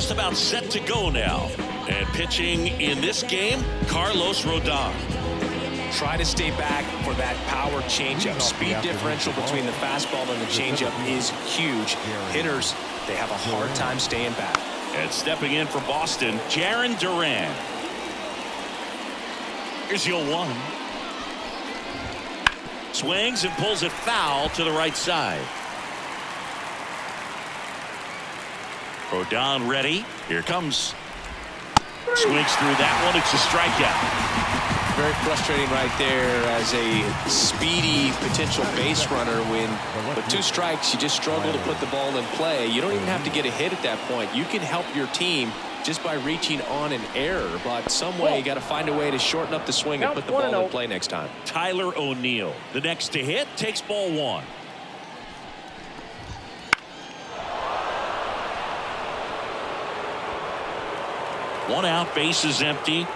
just about set to go now. And pitching in this game, Carlos Rodon. Try to stay back for that power changeup. Speed differential between the fastball and the changeup is huge. Hitters, they have a hard time staying back. And stepping in for Boston, Jarren Duran. Here's 0-1. Swings and pulls it foul to the right side. Rodon ready. Here comes. Swings through that one. It's a strikeout. Very frustrating right there as a speedy potential base runner when with 2 strikes you just struggle to put the ball in play. You don't even have to get a hit at that point. You can help your team just by reaching on an error, but some way you got to find a way to shorten up the swing and put the ball in play next time. Tyler O'Neill, the next to hit, takes ball 1. One out, base is empty.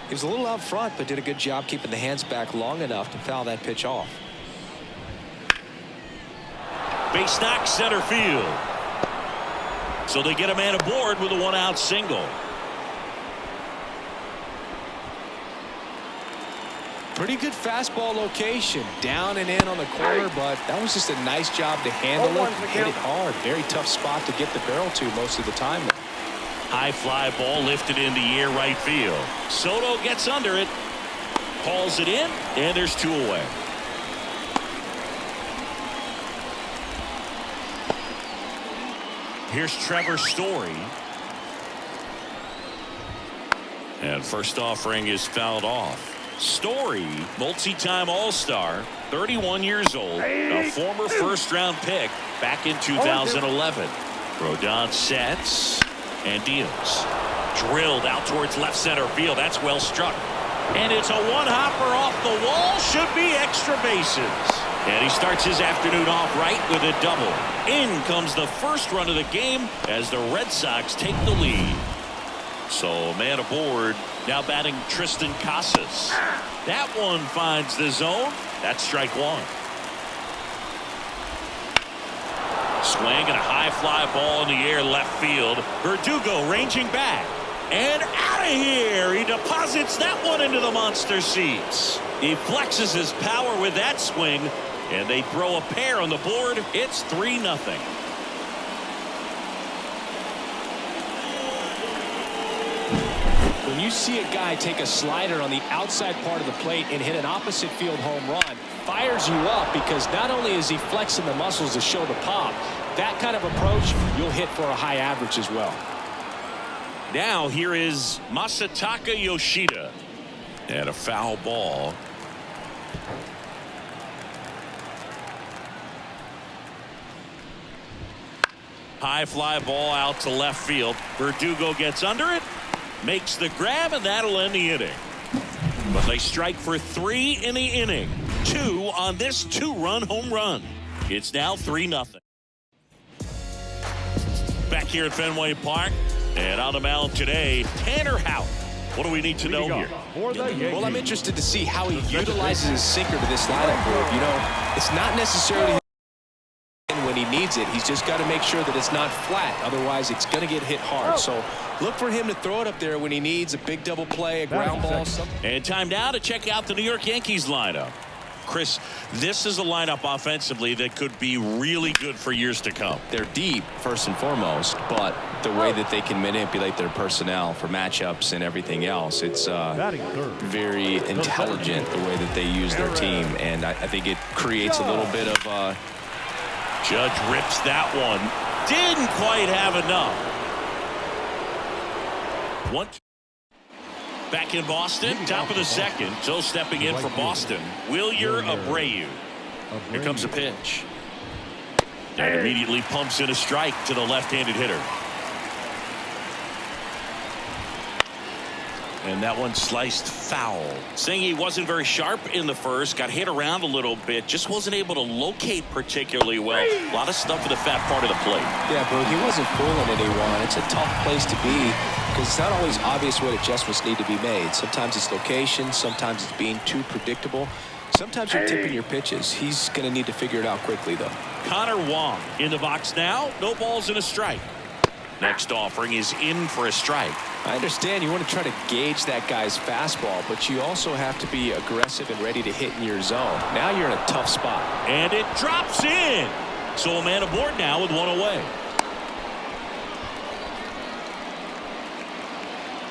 He was a little out front, but did a good job keeping the hands back long enough to foul that pitch off. Base knock, center field. So they get a man aboard with a 1-out single. Pretty good fastball location. Down and in on the corner, but that was just a nice job to handle it. Hit it hard. Very tough spot to get the barrel to most of the time. High fly ball lifted in the air right field. Soto gets under it. Hauls it in, and there's 2 away. Here's Trevor Story. And first offering is fouled off. Story, multi-time All-Star, 31 years old, a former first-round pick back in 2011. Rodon sets and deals. Drilled out towards left center field. That's well struck. And it's a one-hopper off the wall. Should be extra bases. And he starts his afternoon off right with a double. In comes the first run of the game as the Red Sox take the lead. So man aboard. Now batting Tristan Casas. That one finds the zone. That's strike 1. Swing and a high fly ball in the air left field. Verdugo ranging back. And out of here. He deposits that one into the monster seats. He flexes his power with that swing. And they throw a pair on the board. It's 3-0. When you see a guy take a slider on the outside part of the plate and hit an opposite field home run, fires you up because not only is he flexing the muscles to show the pop, that kind of approach you'll hit for a high average as well. Now here is Masataka Yoshida. And a foul ball. High fly ball out to left field. Verdugo gets under it, makes the grab, and that'll end the inning. But they strike for 3 in the inning. 2 on this 2-run home run. It's now 3-0. Back here at Fenway Park, and on the mound today, Tanner Houck. What do we need to know here? Well, I'm interested to see how he utilizes his sinker to this lineup group. You know, it's not necessarily when he needs it. He's just got to make sure that it's not flat. Otherwise, it's going to get hit hard. So look for him to throw it up there when he needs a big double play, a ground ball. And time now to check out the New York Yankees lineup. Chris, this is a lineup offensively that could be really good for years to come. They're deep, first and foremost, but the way that they can manipulate their personnel for matchups and everything else, it's very intelligent the way that they use their team, and I think it creates a little bit of Judge rips that one. Didn't quite have enough. Back in Boston, top of the second. So stepping in for Boston, Wilmeryt Abreu. Here comes a pitch. And immediately pumps in a strike to the left-handed hitter. And that one sliced foul. Saying he wasn't very sharp in the first, got hit around a little bit, just wasn't able to locate particularly well. A lot of stuff in the fat part of the plate. Yeah, bro, he wasn't fooling anyone. It's a tough place to be. because it's not always obvious what adjustments need to be made. Sometimes it's location, sometimes it's being too predictable. Sometimes you're tipping your pitches. He's going to need to figure it out quickly, though. Connor Wong in the box now. No balls and a strike. Next offering is in for a strike. I understand you want to try to gauge that guy's fastball, but you also have to be aggressive and ready to hit in your zone. Now you're in a tough spot. And it drops in. So a man aboard now with one away.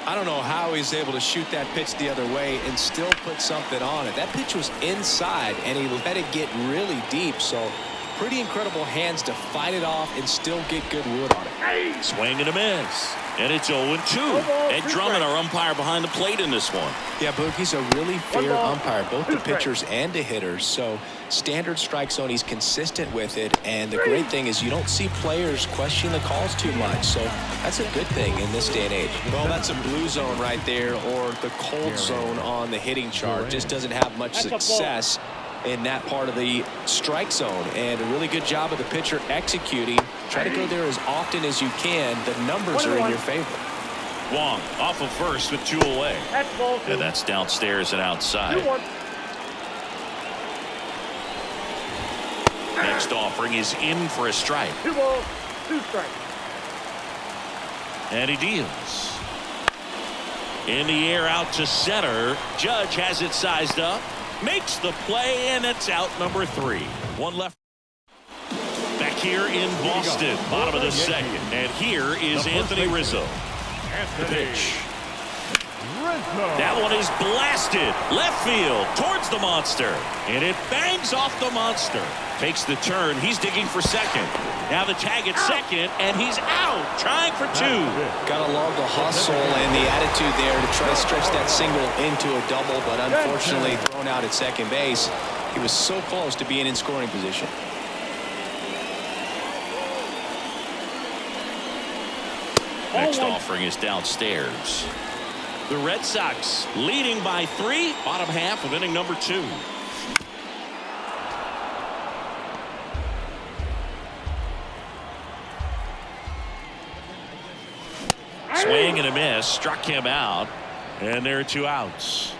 I don't know how he's able to shoot that pitch the other way and still put something on it. That pitch was inside, and he let it get really deep. So pretty incredible hands to fight it off and still get good wood on it. Swing and a miss. And it's 0-2. Ed Drummond, our umpire behind the plate in this one. Yeah, Boogie's a really fair umpire, both the pitchers and the hitters. So standard strike zone, he's consistent with it. And the great thing is you don't see players question the calls too much. So that's a good thing in this day and age. Well, that's a blue zone right there, or the cold zone on the hitting chart. Just doesn't have much success in that part of the strike zone, and a really good job of the pitcher executing. Try to go there as often as you can. The numbers are in your favor. Wong off of first with 2 away. And that's downstairs and outside. Next offering is in for a strike. 2 balls, 2 strikes. And he deals. In the air out to center. Judge has it sized up. Makes the play, and it's out number 3. One left. Back here in Boston, bottom of the second. And here is Anthony Rizzo. The pitch. That one is blasted left field towards the monster, and it bangs off the monster. Takes the turn. He's digging for second. Now the tag at second, and he's out, trying for 2. Got to love the hustle and the attitude there to try to stretch that single into a double, but unfortunately thrown out at second base. He was so close to being in scoring position. Next offering is downstairs. The Red Sox leading by 3, bottom half of inning number 2. Swing and a miss, struck him out, and there are 2 outs.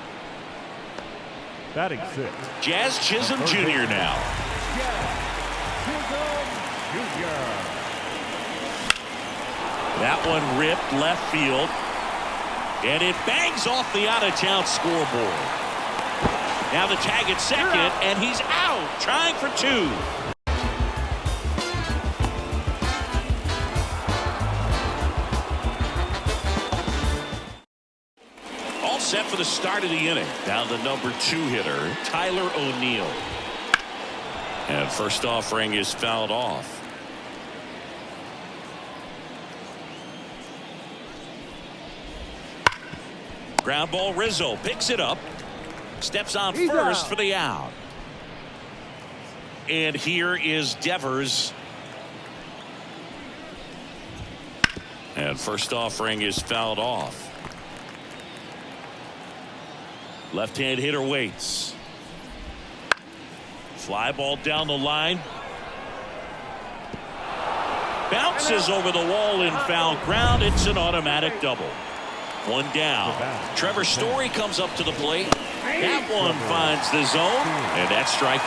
Batting 6. Jazz Chisholm Jr. now. That one ripped left field, and it bangs off the out-of-town scoreboard. Now the tag at second, and he's out, trying for 2. All set for the start of the inning. Now the number 2 hitter, Tyler O'Neill. And first offering is fouled off. Ground ball, Rizzo picks it up. Steps on first for the out. And here is Devers. And first offering is fouled off. Left-hand hitter waits. Fly ball down the line. Bounces over the wall in foul ground. It's an automatic double. 1 down. Trevor Story comes up to the plate. That one finds the zone, and that's strike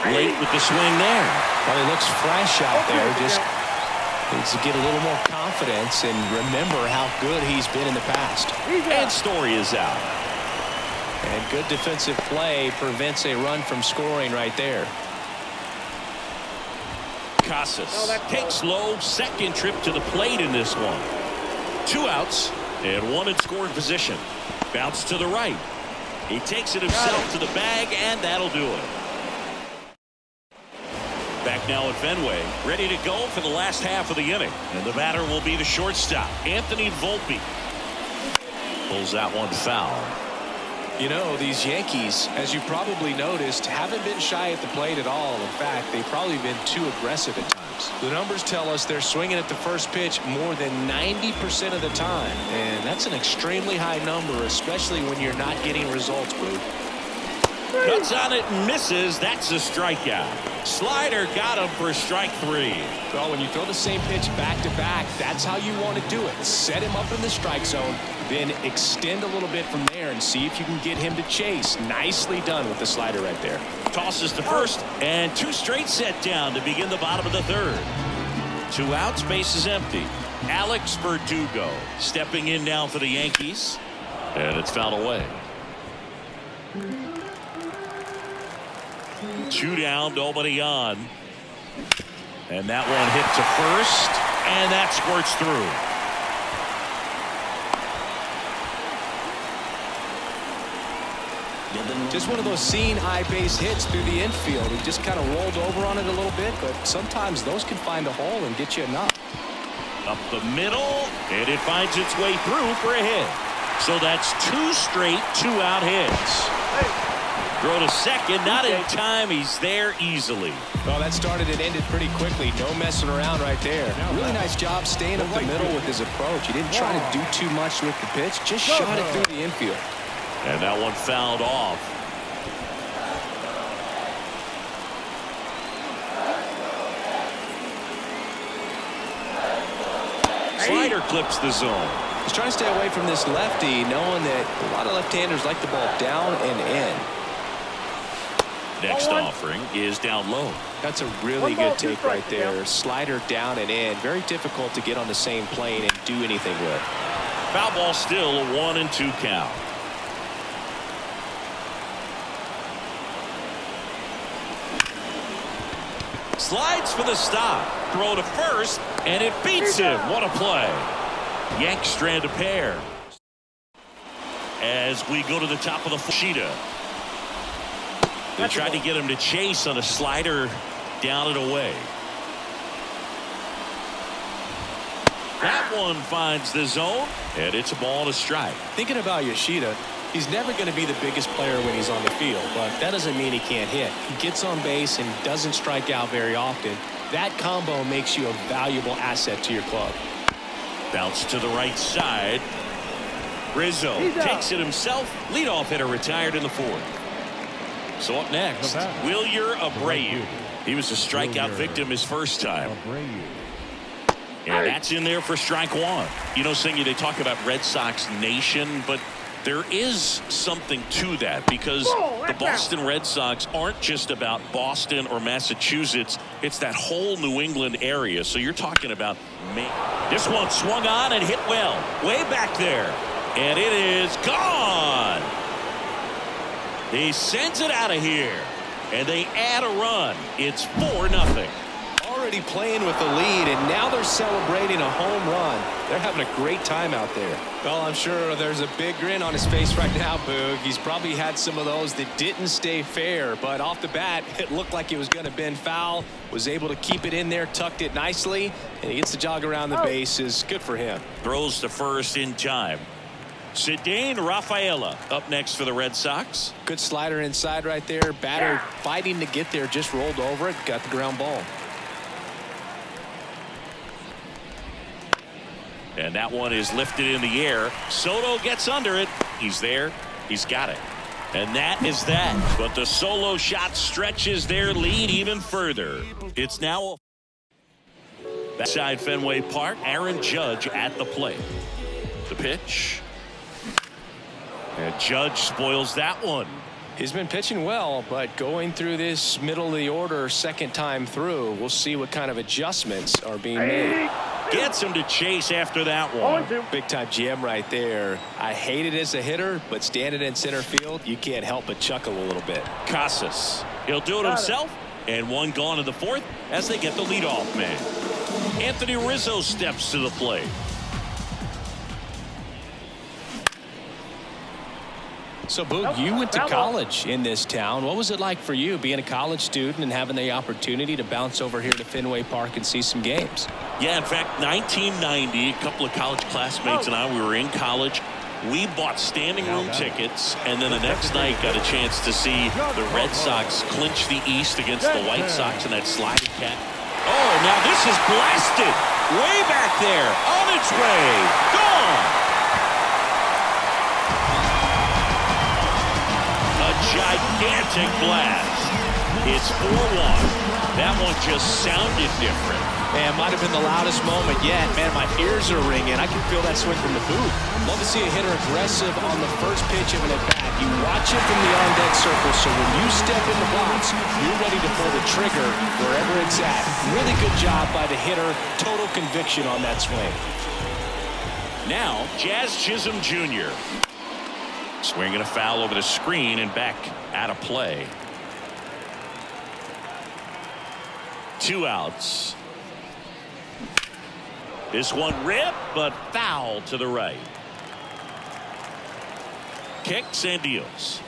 1. Late with the swing there. Well, he looks fresh out there. Just needs to get a little more confidence and remember how good he's been in the past. And Story is out. And good defensive play prevents a run from scoring right there. Casas takes low, second trip to the plate in this one. 2 outs and 1 in scoring position. Bounce to the right. He takes it himself to the bag, and that'll do it. Back now at Fenway, ready to go for the last half of the inning. And the batter will be the shortstop, Anthony Volpe. Pulls that one foul. You know, these Yankees, as you probably noticed, haven't been shy at the plate at all. In fact, they've probably been too aggressive at times. The numbers tell us they're swinging at the first pitch more than 90% of the time. And that's an extremely high number, especially when you're not getting results, Boo. Cuts on it and misses. That's a strikeout. Slider got him for strike 3. Well, when you throw the same pitch back to back, that's how you want to do it. Set him up in the strike zone, then extend a little bit from there and see if you can get him to chase. Nicely done with the slider right there. Tosses to first, and 2 straight set down to begin the bottom of the 3rd. 2 outs, base is empty. Alex Verdugo stepping in now for the Yankees, and it's fouled away. 2 down, nobody on. And that one hit to first, and that squirts through. Just one of those seeing eye base hits through the infield. He just kind of rolled over on it a little bit, but sometimes those can find a hole and get you a knock. Up the middle, and it finds its way through for a hit. So that's 2 straight 2-out hits. Throw to second, not in time. He's there easily. Well, that started and ended pretty quickly. No messing around right there. Really nice job staying up the middle with his approach. He didn't try to do too much with the pitch. Just shot it through the infield. And that one fouled off. Slider clips the zone. He's trying to stay away from this lefty, knowing that a lot of left-handers like the ball down and in. Next offering is down low. That's a really good take right there. Slider down and in. Very difficult to get on the same plane and do anything with. Foul ball still, a 1-2 count. Slides for the stop. Throw to first, and it beats him. What a play. Yanks strand a pair. As we go to the top of the Sheeta. They tried to get him to chase on a slider down and away. That one finds the zone, and it's a ball and a strike. Thinking about Yoshida, he's never going to be the biggest player when he's on the field, but that doesn't mean he can't hit. He gets on base and doesn't strike out very often. That combo makes you a valuable asset to your club. Bounce to the right side. Rizzo takes it himself. Leadoff hitter retired in the 4th. So up next, Wilyer Abreu. He was a strikeout victim his first time. And that's in there for strike 1. You know, Singy, they talk about Red Sox Nation, but there is something to that because the Boston Red Sox aren't just about Boston or Massachusetts. It's that whole New England area. So you're talking about this one swung on and hit well. Way back there. And it is gone. He sends it out of here. And they add a run. It's 4-0. Already playing with the lead, and now they're celebrating a home run. They're having a great time out there. Well, I'm sure there's a big grin on his face right now, Boog. He's probably had some of those that didn't stay fair, but off the bat, it looked like it was going to bend foul. Was able to keep it in there, tucked it nicely, and he gets the jog around the bases. Good for him. Throws to first in time. Cedane Rafaela up next for the Red Sox. Good slider inside right there. Batter fighting to get there, just rolled over it, got the ground ball. And that one is lifted in the air. Soto gets under it. He's there. He's got it. And that is that. But the solo shot stretches their lead even further. It's now backside Fenway Park. Aaron Judge at the plate. The pitch. And Judge spoils that one. He's been pitching well, but going through this middle of the order second time through, we'll see what kind of adjustments are being made. Gets him to chase after that one. Big time GM right there. I hate it as a hitter, but standing in center field, you can't help but chuckle a little bit. Casas. He'll do it himself. And one gone in the 4th as they get the leadoff man. Anthony Rizzo steps to the plate. So, Boog, you went to college in this town. What was it like for you being a college student and having the opportunity to bounce over here to Fenway Park and see some games? Yeah, in fact, 1990, a couple of college classmates and I, we were in college. We bought standing room tickets, and then the next night got a chance to see the Red Sox clinch the East against the White Sox in that sliding cat. Oh, now this is blasted. Way back there. On its way. Gone. gigantic blast. It's 4-1. That one just sounded different. Man, might have been the loudest moment yet. Man, my ears are ringing. I can feel that swing from the booth. Love to see a hitter aggressive on the first pitch of an at-bat. You watch it from the on-deck circle, so when you step in the box, you're ready to pull the trigger wherever it's at. Really good job by the hitter. Total conviction on that swing. Now, Jazz Chisholm Jr. Swinging a foul over the screen and back out of play. 2 outs. This one ripped, but foul to the right. Kicks and deals.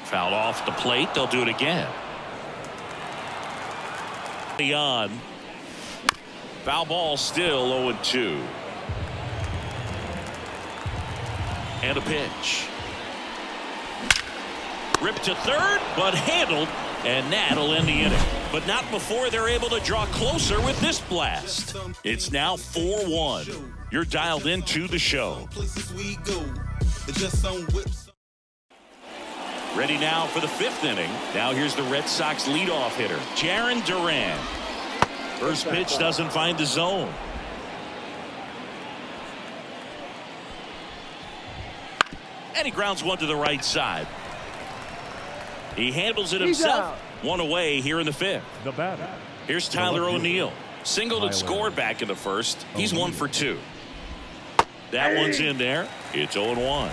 Foul off the plate. They'll do it again. On. Foul ball still 0-2. And a pitch. Ripped to third, but handled, and that'll end the inning. But not before they're able to draw closer with this blast. It's now 4-1. You're dialed into the show. Ready now for the 5th inning. Now here's the Red Sox leadoff hitter, Jarren Duran. First pitch doesn't find the zone. And he grounds one to the right side. He handles it himself. One away here in the 5th. The batter. Here's Tyler O'Neill. Singled and scored back in the first. He's 1 for 2. That one's in there. It's 0-1.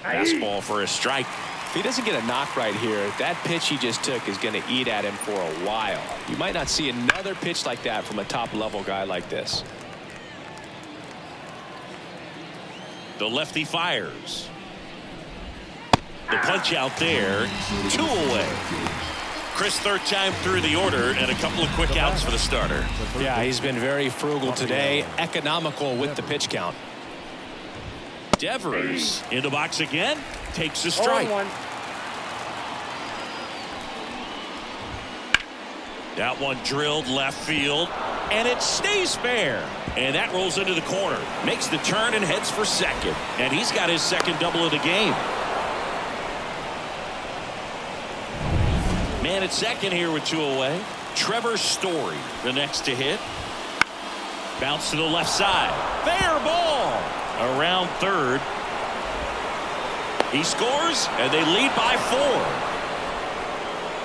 Fastball for a strike. If he doesn't get a knock right here, that pitch he just took is going to eat at him for a while. You might not see another pitch like that from a top-level guy like this. The lefty fires. The punch out there. 2 away. Chris, third time through the order, and a couple of quick outs for the starter. Yeah, he's been very frugal today. Economical with the pitch count. Devers in the box again. Takes a strike. That one drilled left field, and it stays fair. And that rolls into the corner. Makes the turn and heads for second. And he's got his second double of the game. Man at second here with 2 away. Trevor Story, the next to hit. Bounce to the left side. Fair ball. Around third. He scores, and they lead by 4.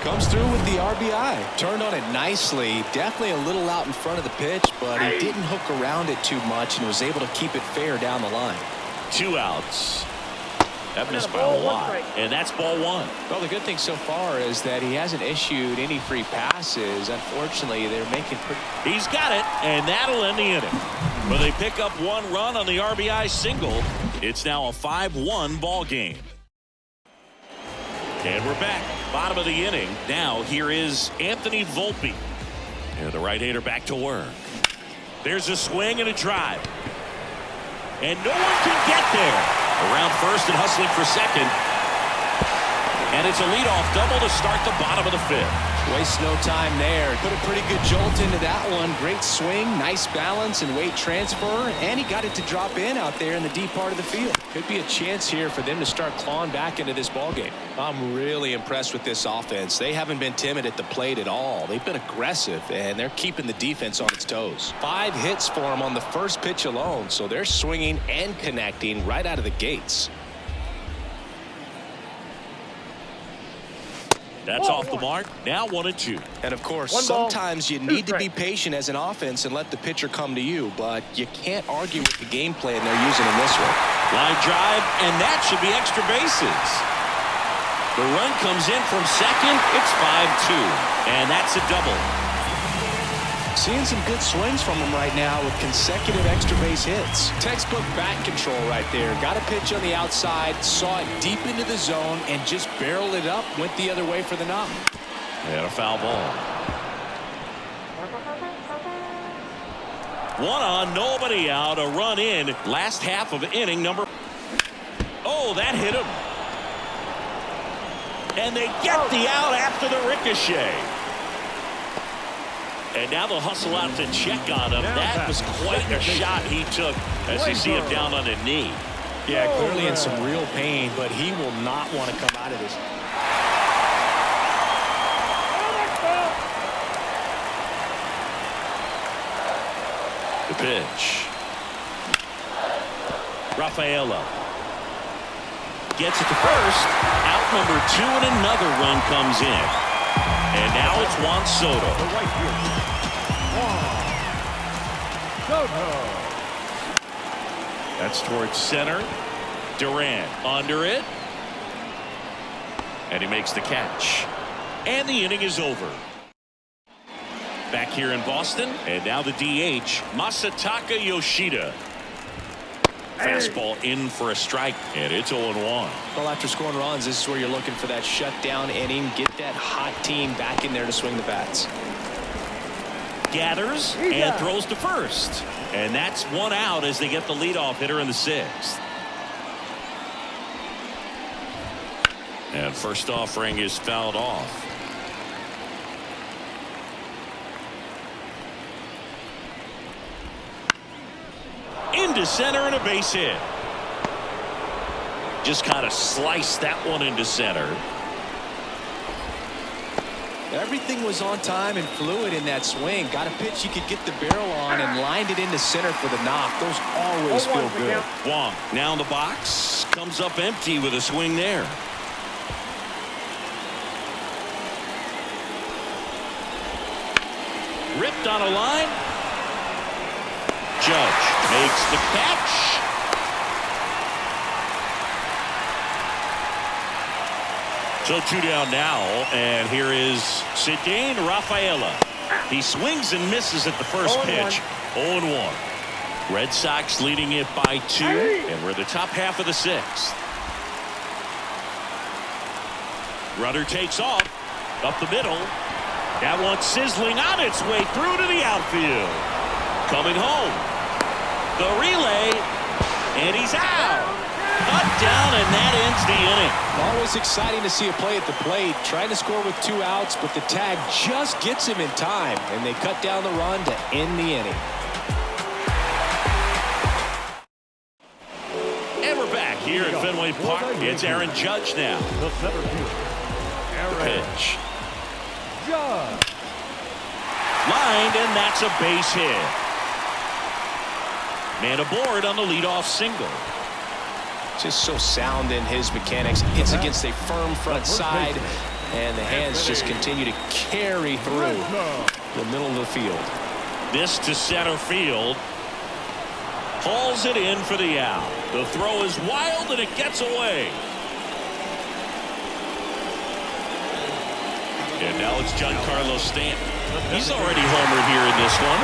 Comes through with the RBI. Turned on it nicely. Definitely a little out in front of the pitch, but he didn't hook around it too much and was able to keep it fair down the line. 2 outs. That missed by a lot, and that's ball 1. Well, the good thing so far is that he hasn't issued any free passes. Unfortunately, they're making pretty... He's got it, and that'll end the inning. But they pick up 1 run on the RBI single. It's now a 5-1 ball game. And we're back. Bottom of the inning. Now here is Anthony Volpe. And the right-hander back to work. There's a swing and a drive. And no one can get there. Around first and hustling for second. And it's a leadoff double to start the bottom of the 5th. Waste no time there. Put a pretty good jolt into that one. Great swing, nice balance and weight transfer. And he got it to drop in out there in the deep part of the field. Could be a chance here for them to start clawing back into this ballgame. I'm really impressed with this offense. They haven't been timid at the plate at all. They've been aggressive, and they're keeping the defense on its toes. 5 hits for them on the first pitch alone, so they're swinging and connecting right out of the gates. That's off the mark. Now 1-2. And of course, sometimes you need to be patient as an offense and let the pitcher come to you, but you can't argue with the game plan they're using in this one. Line drive, and that should be extra bases. The run comes in from second. It's 5-2, and that's a double. Seeing some good swings from him right now with consecutive extra base hits. Textbook bat control right there. Got a pitch on the outside, saw it deep into the zone, and just barreled it up, went the other way for the knock. And a foul ball. 1 on, nobody out, a run in. Last half of inning number. Oh, that hit him. And they get the out after the ricochet. And now they'll hustle out to check on him. That was quite a shot he took as you see him down on a knee. Yeah, clearly in some real pain, but he will not want to come out of this. The pitch. Rafaela gets it to first. Out number 2, and another run comes in. And now it's Juan Soto. That's towards center. Duran under it. And he makes the catch. And the inning is over. Back here in Boston. And now the DH, Masataka Yoshida. Fastball in for a strike, and it's 0-1. Well, after scoring runs, this is where you're looking for that shutdown inning. Get that hot team back in there to swing the bats. Gathers and throws to first. And that's 1 out as they get the leadoff hitter in the 6th. And first offering is fouled off. Into center and a base hit. Just kind of sliced that one into center. Everything was on time and fluid in that swing. Got a pitch you could get the barrel on and lined it into center for the knock. Those always feel good. Wong now in the box. Comes up empty with a swing there. Ripped on a line. Judge makes the catch. So 2 down now, and here is Cedane Rafaela. He swings and misses at the first pitch. 0-1. Red Sox leading it by 2, and we're the top half of the 6th. Runner takes off up the middle. That one's sizzling on its way through to the outfield. Coming home. The relay, and he's out. Cut down, and that ends the inning. Always exciting to see a play at the plate. Trying to score with 2 outs, but the tag just gets him in time, and they cut down the run to end the inning. And we're back here at Fenway Park. It's Aaron Judge now. The center fielder, Aaron Pitch. Judge. Lined, and that's a base hit. Man aboard on the leadoff single. Just so sound in his mechanics. Hits against a firm front side, and the hands just continue to carry through the middle of the field. This to center field. Hauls it in for the out. The throw is wild, and it gets away. And now it's Giancarlo Stanton. He's already homered here in this one.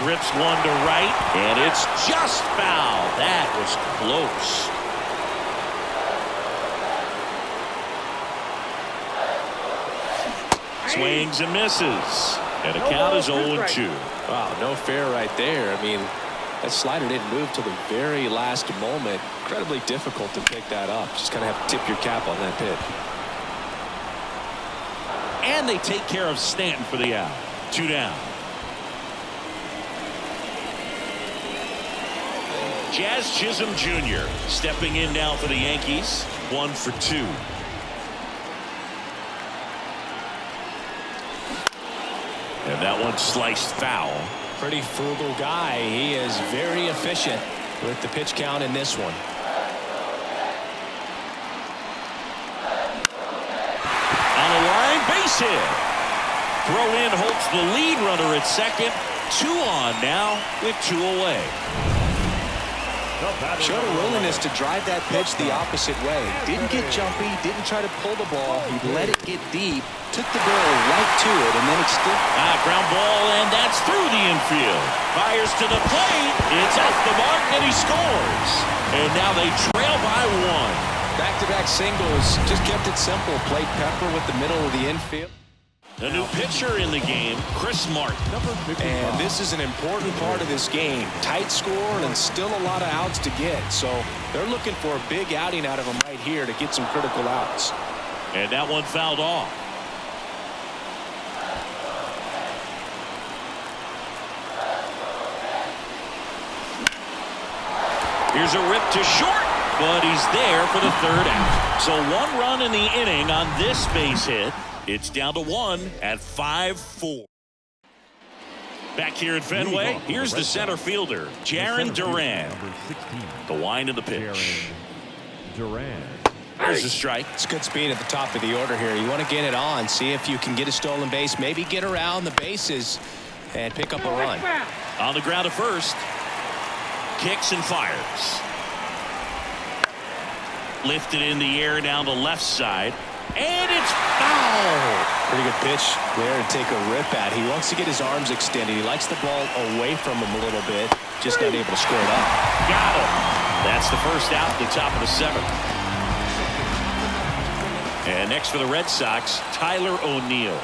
Rips one to right, and it's just foul. That was close. Swings and misses. And the count is 0-2. Wow, no fair right there. I mean, that slider didn't move till the very last moment. Incredibly difficult to pick that up. Just kind of have to tip your cap on that pitch. And they take care of Stanton for the out. 2 down. Jazz Chisholm Jr. stepping in now for the Yankees. 1 for 2. And that one sliced foul. Pretty frugal guy. He is very efficient with the pitch count in this one. On a line, base hit. Throw in holds the lead runner at second. 2 on now with 2 away. Showed a willingness to drive that pitch the opposite way. Didn't get jumpy, didn't try to pull the ball. He let it get deep, took the barrel right to it, and then extended. Ground ball, and that's through the infield. Fires to the plate. It's off the mark, and he scores. And now they trail by 1. Back-to-back singles, just kept it simple. Played pepper with the middle of the infield. A new pitcher in the game, Chris Martin. And this is an important part of this game. Tight score and still a lot of outs to get. So they're looking for a big outing out of him right here to get some critical outs. And that one fouled off. Here's a rip to short, but he's there for the third out. So 1 run in the inning on this base hit. It's down to 1 at 5-4. Back here at Fenway, here's the center fielder, Jarren Duran. The wind of the pitch. There's a strike. It's good speed at the top of the order here. You want to get it on, see if you can get a stolen base, maybe get around the bases and pick up a run. On the ground at first. Kicks and fires. Lifted in the air down the left side. And it's foul. Pretty good pitch there to take a rip at. He wants to get his arms extended. He likes the ball away from him a little bit. Just not able to square it up. Got him. That's the first out at the top of the 7th. And next for the Red Sox, Tyler O'Neill.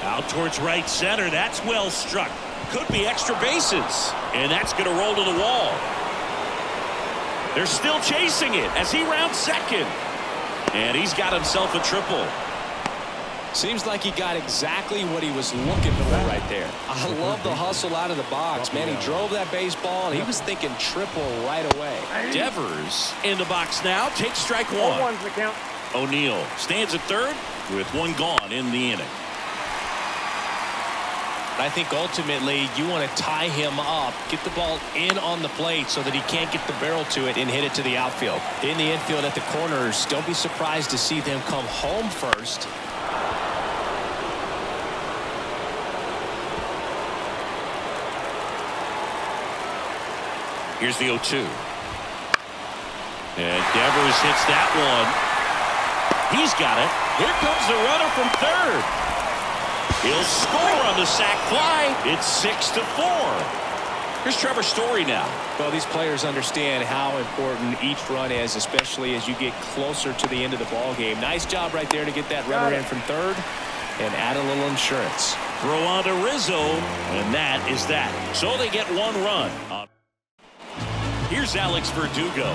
Out towards right center. That's well struck. Could be extra bases. And that's going to roll to the wall. They're still chasing it as he rounds second. And he's got himself a triple. Seems like he got exactly what he was looking for right there. I love the hustle out of the box. Man, he drove that baseball, and he was thinking triple right away. Devers in the box now. Takes strike 1. O'Neill stands at third with 1 gone in the inning. I think ultimately you want to tie him up, get the ball in on the plate so that he can't get the barrel to it and hit it to the outfield. In the infield at the corners, don't be surprised to see them come home first. Here's the 0-2. And Devers hits that one. He's got it. Here comes the runner from third. He'll score on the sac fly. It's 6-4. Here's Trevor Story now. Well, these players understand how important each run is, especially as you get closer to the end of the ball game. Nice job right there to get that runner in from third and add a little insurance. Throw on to Rizzo, and that is that. So they get 1 run. Here's Alex Verdugo.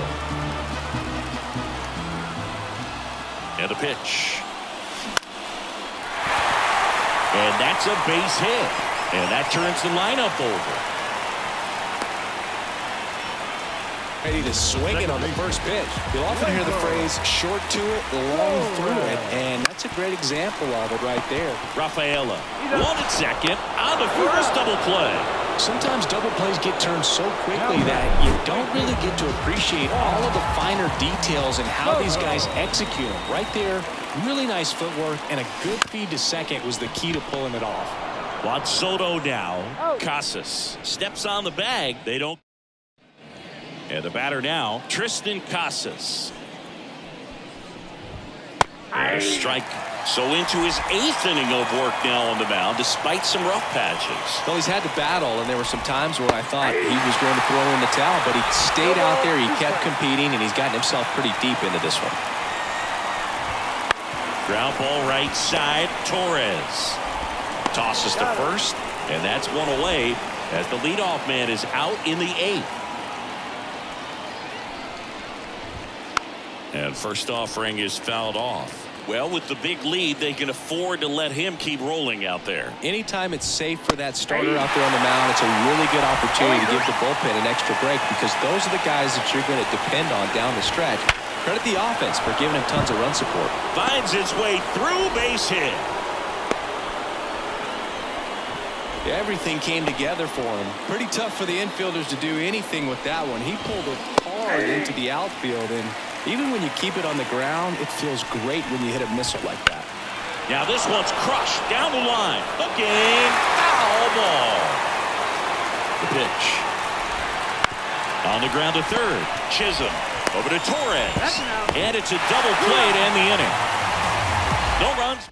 And a pitch. And that's a base hit. And that turns the lineup over. Ready to swing it on the first pitch. You'll often hear the phrase short to it, long through it. And that's a great example of it right there. Rafaela. 1 at second. On the first double play. Sometimes double plays get turned so quickly that you don't really get to appreciate all of the finer details and how these guys execute them. Right there, really nice footwork, and a good feed to second was the key to pulling it off. Juan Soto now. Casas steps on the bag. They don't. And the batter now, Tristan Casas. And a strike. So into his 8th inning of work now on the mound, despite some rough patches. Well, he's had to battle, and there were some times where I thought he was going to throw in the towel, but he stayed out there, he kept competing, and he's gotten himself pretty deep into this one. Ground ball right side, Torres. Tosses to first, and that's 1 away as the leadoff man is out in the 8th. And first offering is fouled off. Well, with the big lead, they can afford to let him keep rolling out there. Anytime it's safe for that starter out there on the mound, it's a really good opportunity to give the bullpen an extra break because those are the guys that you're going to depend on down the stretch. Credit the offense for giving him tons of run support. Finds its way through, base hit. Everything came together for him. Pretty tough for the infielders to do anything with that one. He pulled it hard into the outfield, and even when you keep it on the ground, it feels great when you hit a missile like that. Now this one's crushed down the line. Looking, foul ball. The pitch. On the ground to third. Chisholm over to Torres. And it's a double play to end the inning. No runs.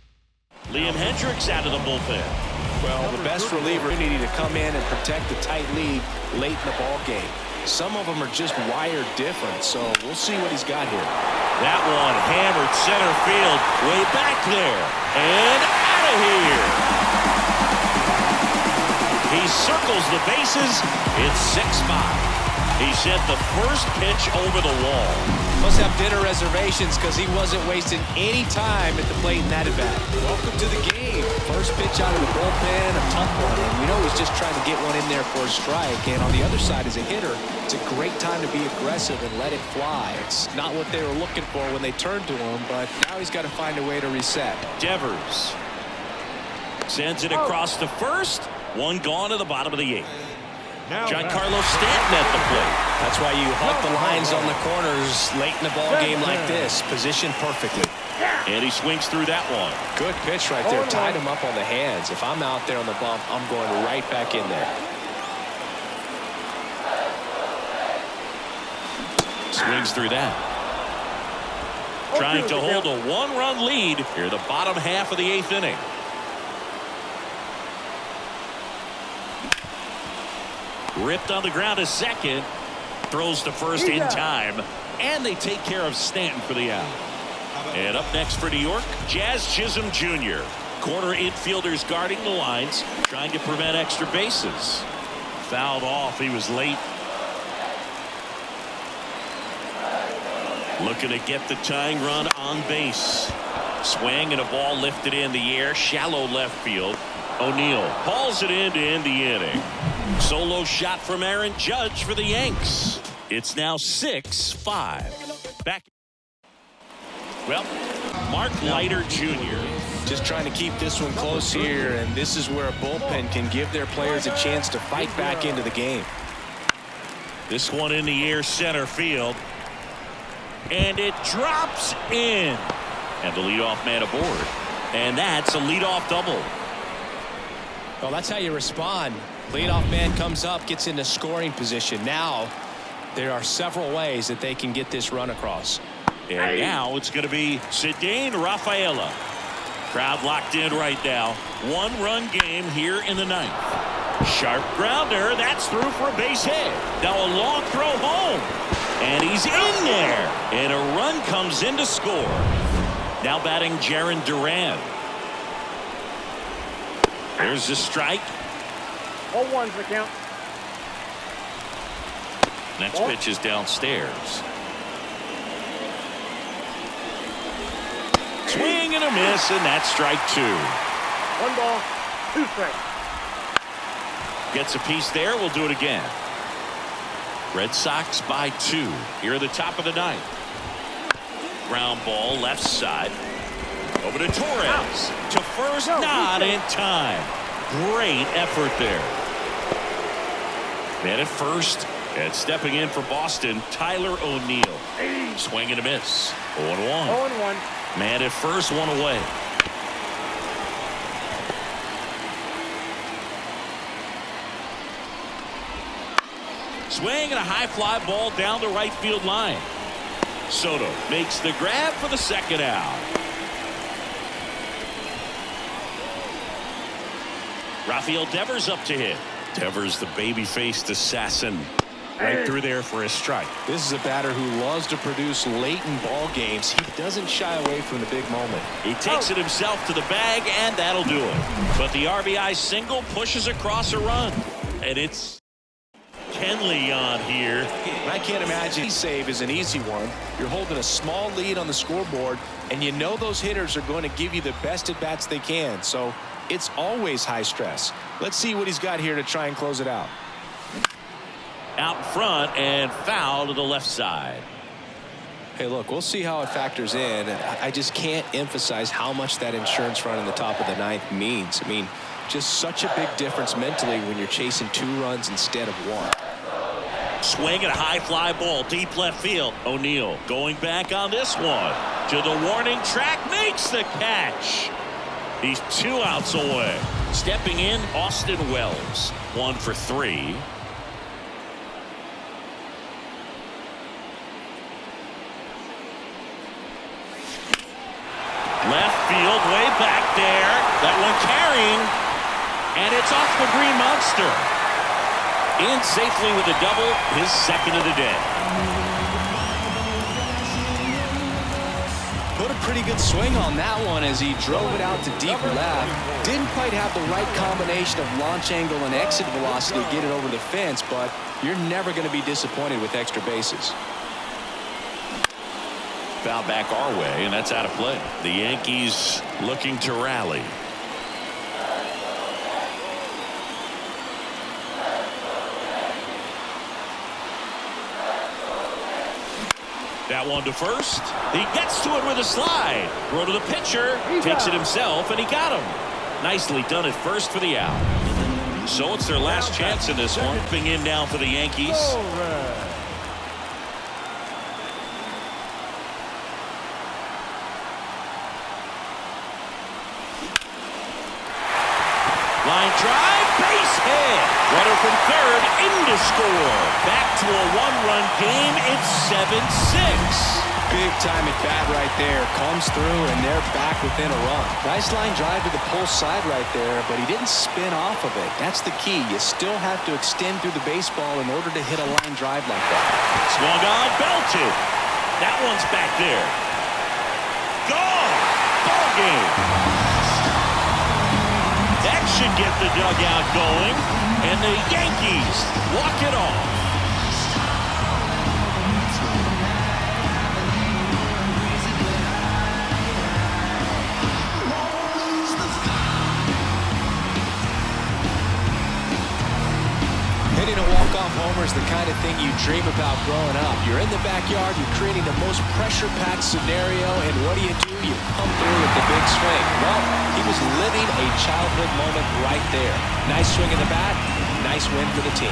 Liam Hendricks out of the bullpen. Well, the best reliever needed to come in and protect the tight lead late in the ball game. Some of them are just wired different, so we'll see what he's got here. That one hammered center field, way back there, and out of here. He circles the bases. It's 6-5. He sent the first pitch over the wall. Must have dinner reservations because he wasn't wasting any time at the plate in that at-bat. Welcome to the game. First pitch out of the bullpen, a tough one. And we know he's just trying to get one in there for a strike. And on the other side, as a hitter, it's a great time to be aggressive and let it fly. It's not what they were looking for when they turned to him, but now he's got to find a way to reset. Devers sends it across to first. One gone to the bottom of the 8th. Giancarlo Stanton at the plate. That's why you halt the lines on the corners late in the ball game like this. Positioned perfectly. And he swings through that one. Good pitch right there. Tied him up on the hands. If I'm out there on the bump, I'm going right back in there. Swings through that. Trying to hold a 1-run lead here the bottom half of the 8th inning. Ripped on the ground to second. Throws to first in time. And they take care of Stanton for the out. And up next for New York, Jazz Chisholm Jr. Corner infielders guarding the lines, trying to prevent extra bases. Fouled off. He was late. Looking to get the tying run on base. Swing and a ball lifted in the air. Shallow left field. O'Neill hauls it in to end the inning. Solo shot from Aaron Judge for the Yanks. It's now 6-5. Back. Well, Mark Leiter Jr. Just trying to keep this one close here, and this is where a bullpen can give their players a chance to fight back into the game. This one in the air center field. And it drops in. And the leadoff man aboard. And that's a leadoff double. Well, that's how you respond. Leadoff man comes up, gets into scoring position. Now, there are several ways that they can get this run across. And now it's going to be Cedane Rafaela. Crowd locked in right now. 1-run game here in the 9th. Sharp grounder. That's through for a base hit. Now a long throw home. And he's in there. And a run comes in to score. Now batting Jarren Duran. There's the strike. 0-1's the count. Next pitch is downstairs. Swing and a miss, and that's strike 2. 1 ball, 2 strikes. Gets a piece there. We'll do it again. Red Sox by 2 here at the top of the 9th. Ground ball left side. Over to Torres. To first, not in time. Great effort there. Man at first. And stepping in for Boston, Tyler O'Neill. Swing and a miss. 0-1. 0-1. Man at first, one away. Swing and a high fly ball down the right field line. Soto makes the grab for the second out. Rafael Devers up to hit. Devers, the baby-faced assassin. Right through there for a strike. This is a batter who loves to produce late in ball games. He doesn't shy away from the big moment. He takes it himself to the bag, and that'll do it. But the RBI single pushes across a run. And it's Kenley on here. I can't imagine a save is an easy one. You're holding a small lead on the scoreboard, and you know those hitters are going to give you the best at-bats they can. So it's always high stress. Let's see what he's got here to try and close it out. Out in front and foul to the left side. Hey, look, we'll see how it factors in. I just can't emphasize how much that insurance run in the top of the 9th means. I mean, just such a big difference mentally when you're chasing 2 runs instead of 1. Swing and a high fly ball deep left field. O'Neill going back on this one to the warning track, makes the catch. He's 2 outs away. Stepping in, Austin Wells. 1 for 3. Left field, way back there. That one carrying, and it's off the Green Monster. In safely with a double, his second of the day. Put a pretty good swing on that one as he drove it out to deep left. Didn't quite have the right combination of launch angle and exit velocity to get it over the fence, but you're never going to be disappointed with extra bases. Foul back our way, and that's out of play. The Yankees looking to rally. That one to first. He gets to it with a slide. Throw to the pitcher. Takes it himself, and he got him. Nicely done at first for the out. So it's their last chance in this one. Moving in now for the Yankees. Line drive, base hit. Runner from third in to score. Back to a one-run game. It's 7-6. Big time at bat right there. Comes through, and they're back within a run. Nice line drive to the pull side right there, but he didn't spin off of it. That's the key. You still have to extend through the baseball in order to hit a line drive like that. Swung on, belted. That one's back there. Gone. Ball game. That should get the dugout going, and the Yankees walk it off. Hitting a walk-off homer is the kind of thing you dream about growing up. You're in the backyard, you're creating the most pressure-packed scenario, and what do? You come through with the big swing. Well, he was living a childhood moment right there. Nice swing in the bat, nice win for the team.